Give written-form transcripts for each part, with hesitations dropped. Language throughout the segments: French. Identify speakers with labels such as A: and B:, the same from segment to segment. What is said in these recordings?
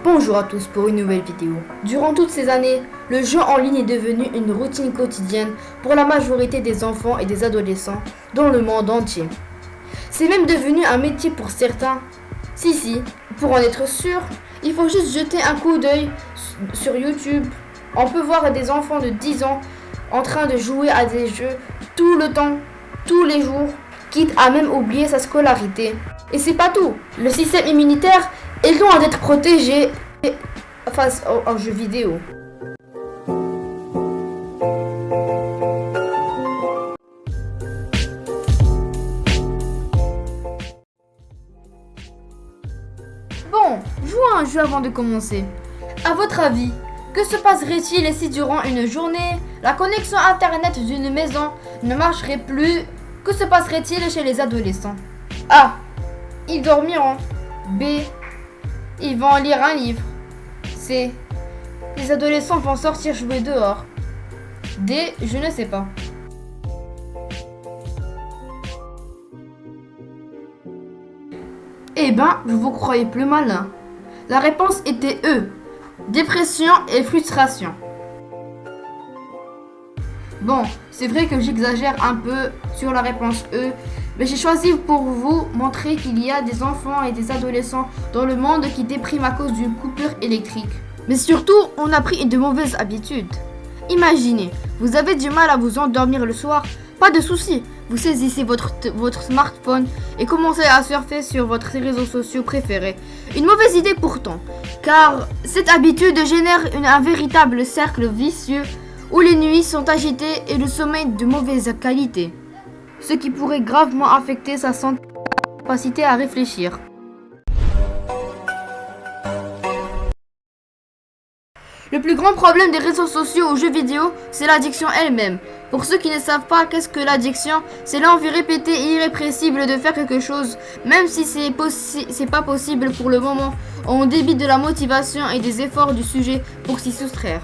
A: Bonjour à tous pour une nouvelle vidéo. Durant toutes ces années, le jeu en ligne est devenu une routine quotidienne pour la majorité des enfants et des adolescents dans le monde entier. C'est même devenu un métier pour certains. Si, pour en être sûr, il faut juste jeter un coup d'œil sur YouTube. On peut voir des enfants de 10 ans en train de jouer à des jeux tout le temps, tous les jours, quitte à même oublier sa scolarité. Et c'est pas tout. Le système immunitaire est loin d'être protégé face aux jeux vidéo. Bon, jouons à un jeu avant de commencer. À votre avis, que se passerait-il si durant une journée, la connexion internet d'une maison ne marcherait plus? Que se passerait-il chez les adolescents? A. Ils dormiront. B. Ils vont lire un livre. C. Les adolescents vont sortir jouer dehors. D. Je ne sais pas. Eh ben, vous vous croyez plus malin. La réponse était E. Dépression et frustration. Bon, c'est vrai que j'exagère un peu sur la réponse E, mais j'ai choisi pour vous montrer qu'il y a des enfants et des adolescents dans le monde qui dépriment à cause d'une coupure électrique. Mais surtout, on a pris de mauvaises habitudes. Imaginez, vous avez du mal à vous endormir le soir, pas de souci, vous saisissez votre smartphone et commencez à surfer sur votre réseaux sociaux préférés. Une mauvaise idée pourtant, car cette habitude génère un véritable cercle vicieux où les nuits sont agitées et le sommeil de mauvaise qualité, ce qui pourrait gravement affecter sa santé et sa capacité à réfléchir. Le plus grand problème des réseaux sociaux aux jeux vidéo, c'est l'addiction elle-même. Pour ceux qui ne savent pas qu'est-ce que l'addiction, c'est l'envie répétée et irrépressible de faire quelque chose, même si c'est pas possible pour le moment. On débite de la motivation et des efforts du sujet pour s'y soustraire.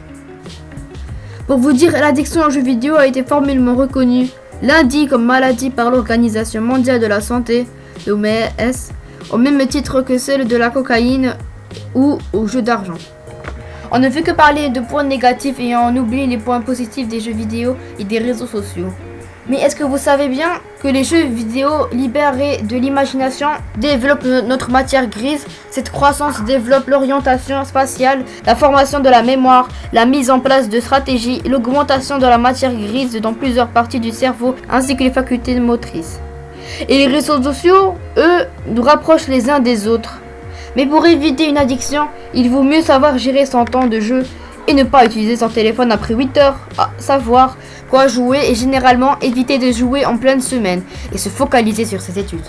A: Pour vous dire, l'addiction aux jeux vidéo a été formellement reconnue lundi comme maladie par l'Organisation mondiale de la santé, l'OMS, au même titre que celle de la cocaïne ou aux jeux d'argent. On ne fait que parler de points négatifs et on oublie les points positifs des jeux vidéo et des réseaux sociaux. Mais est-ce que vous savez bien que les jeux vidéo libérés de l'imagination développent notre matière grise? Cette croissance développe l'orientation spatiale, la formation de la mémoire, la mise en place de stratégies, l'augmentation de la matière grise dans plusieurs parties du cerveau ainsi que les facultés motrices. Et les réseaux sociaux, eux, nous rapprochent les uns des autres. Mais pour éviter une addiction, il vaut mieux savoir gérer son temps de jeu et ne pas utiliser son téléphone après 8 heures, savoir quoi jouer et généralement éviter de jouer en pleine semaine et se focaliser sur ses études.